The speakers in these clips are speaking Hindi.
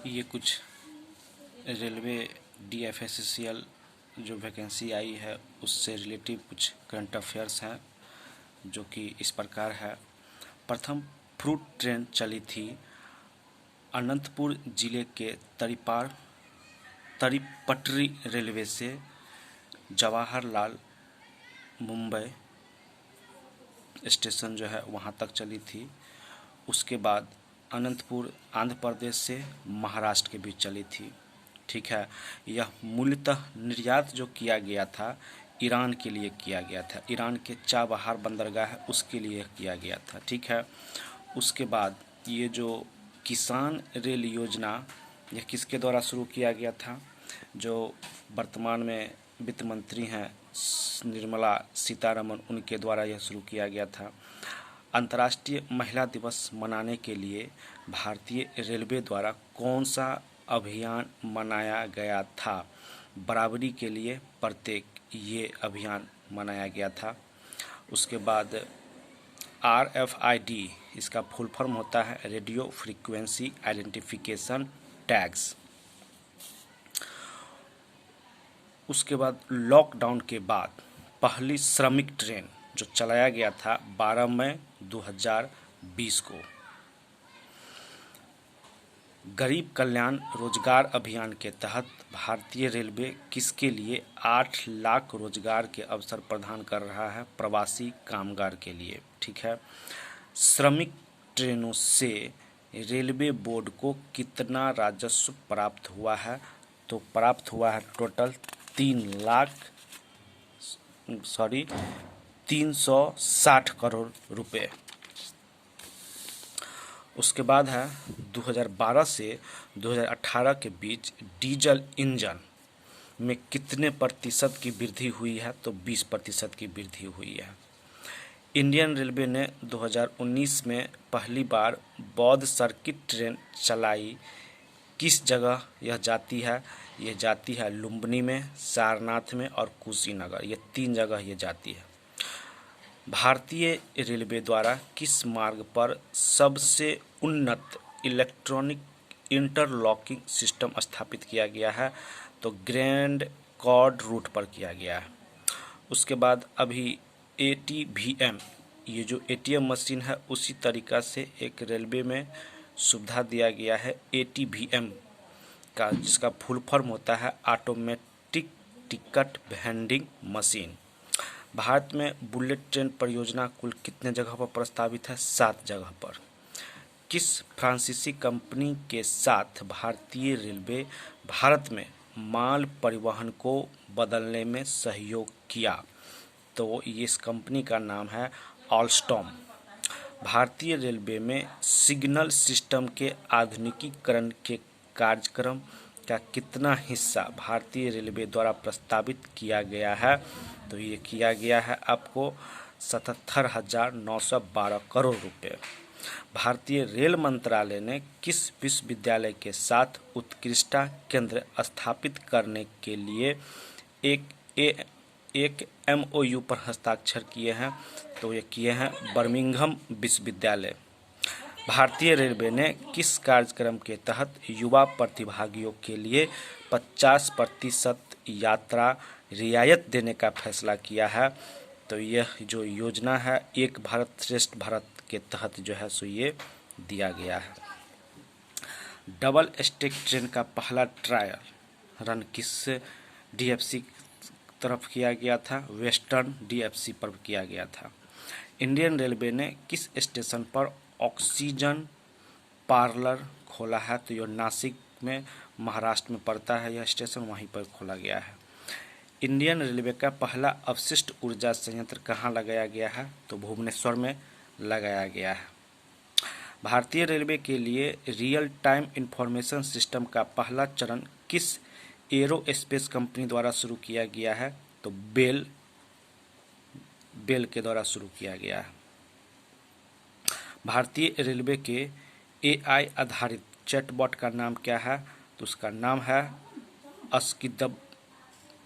ये कुछ रेलवे DFSCL जो वैकेंसी आई है उससे रिलेटिव कुछ करंट अफेयर्स हैं जो कि इस प्रकार है। प्रथम फ्रूट ट्रेन चली थी अनंतपुर जिले के तरीपटरी रेलवे से जवाहरलाल मुंबई स्टेशन जो है वहाँ तक चली थी। उसके बाद अनंतपुर आंध्र प्रदेश से महाराष्ट्र के बीच चली थी। ठीक है, यह मूलतः निर्यात जो किया गया था ईरान के लिए किया गया था। ईरान के चाबहार बंदरगाह है उसके लिए किया गया था। ठीक है, उसके बाद ये जो किसान रेल योजना यह किसके द्वारा शुरू किया गया था? जो वर्तमान में वित्त मंत्री हैं निर्मला सीतारमण, उनके द्वारा यह शुरू किया गया था। अंतर्राष्ट्रीय महिला दिवस मनाने के लिए भारतीय रेलवे द्वारा कौन सा अभियान मनाया गया था? बराबरी के लिए प्रत्येक, ये अभियान मनाया गया था। उसके बाद RFID इसका फुल फॉर्म होता है रेडियो फ्रीक्वेंसी आइडेंटिफिकेशन टैग्स। उसके बाद लॉकडाउन के बाद पहली श्रमिक ट्रेन जो चलाया गया था 12 मई 2020 को। गरीब कल्याण रोजगार अभियान के तहत भारतीय रेलवे किसके लिए 8 लाख रोजगार के अवसर प्रदान कर रहा है? प्रवासी कामगार के लिए। ठीक है, श्रमिक ट्रेनों से रेलवे बोर्ड को कितना राजस्व प्राप्त हुआ है? तो प्राप्त हुआ है टोटल 360 करोड़ रुपए। उसके बाद है 2012 से 2018 के बीच डीजल इंजन में कितने प्रतिशत की वृद्धि हुई है? तो 20% की वृद्धि हुई है। इंडियन रेलवे ने 2019 में पहली बार बौद्ध सर्किट ट्रेन चलाई। किस जगह यह जाती है? यह जाती है लुम्बिनी में, सारनाथ में और कुशीनगर, ये 3 जगह ये जाती है। भारतीय रेलवे द्वारा किस मार्ग पर सबसे उन्नत इलेक्ट्रॉनिक इंटरलॉकिंग सिस्टम स्थापित किया गया है? तो ग्रैंड कॉर्ड रूट पर किया गया है। उसके बाद अभी ATVM, ये जो ATM मशीन है उसी तरीका से एक रेलवे में सुविधा दिया गया है ATVM का, जिसका फुल फॉर्म होता है automatic ticket vending machine. Bharat में बुलेट ट्रेन परियोजना कुल कितने जगह पर प्रस्तावित है? 7 जगह पर। किस फ्रांसीसी कंपनी के साथ भारतीय रेलवे भारत में माल परिवहन को बदलने में सहयोग किया? तो इस कंपनी का नाम है ऑलस्टॉम। भारतीय रेलवे में सिग्नल सिस्टम के आधुनिकीकरण के कार्यक्रम का कितना हिस्सा भारतीय रेलवे द्वारा प्रस्तावित किया गया है? तो ये किया गया है आपको 77,912 करोड़ रुपए। भारतीय रेल मंत्रालय ने किस विश्वविद्यालय के साथ उत्कृष्टता केंद्र स्थापित करने के लिए एक MOU पर हस्ताक्षर किए हैं? तो ये किए हैं बर्मिंघम विश्वविद्यालय। भारतीय रेलवे ने किस कार्यक्रम के तहत युवा प्रतिभागियों के लिए 50% यात्रा रियायत देने का फैसला किया है? तो यह जो योजना है एक भारत श्रेष्ठ भारत के तहत जो है सो ये दिया गया है। डबल स्टेक ट्रेन का पहला ट्रायल रन किस DFC तरफ किया गया था? वेस्टर्न DFC पर किया गया था। इंडियन रेलवे ने किस स्टेशन पर ऑक्सीजन पार्लर खोला है? तो यह नासिक में महाराष्ट्र में पड़ता है यह स्टेशन, वहीं पर खोला गया है। इंडियन रेलवे का पहला अवशिष्ट ऊर्जा संयंत्र कहाँ लगाया गया है? तो भुवनेश्वर में लगाया गया है। भारतीय रेलवे के लिए रियल टाइम इंफॉर्मेशन सिस्टम का पहला चरण किस एरोस्पेस कंपनी द्वारा शुरू किया गया है? तो बेल के द्वारा शुरू किया गया है। भारतीय रेलवे के AI आधारित चैटबॉट का नाम क्या है? तो उसका नाम है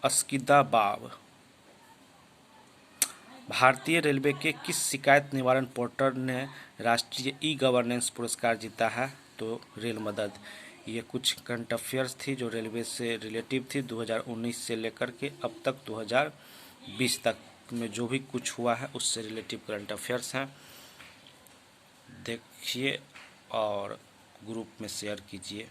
अस्किदाबाब। भारतीय रेलवे के किस शिकायत निवारण पोर्टल ने राष्ट्रीय ई गवर्नेंस पुरस्कार जीता है? तो रेल मदद। ये कुछ करंट अफेयर्स थी जो रेलवे से रिलेटिव थी 2019 से लेकर के अब तक 2020 तक में जो भी कुछ हुआ है उससे रिलेटिव करंट अफेयर्स हैं। देखिए और ग्रुप में शेयर कीजिए।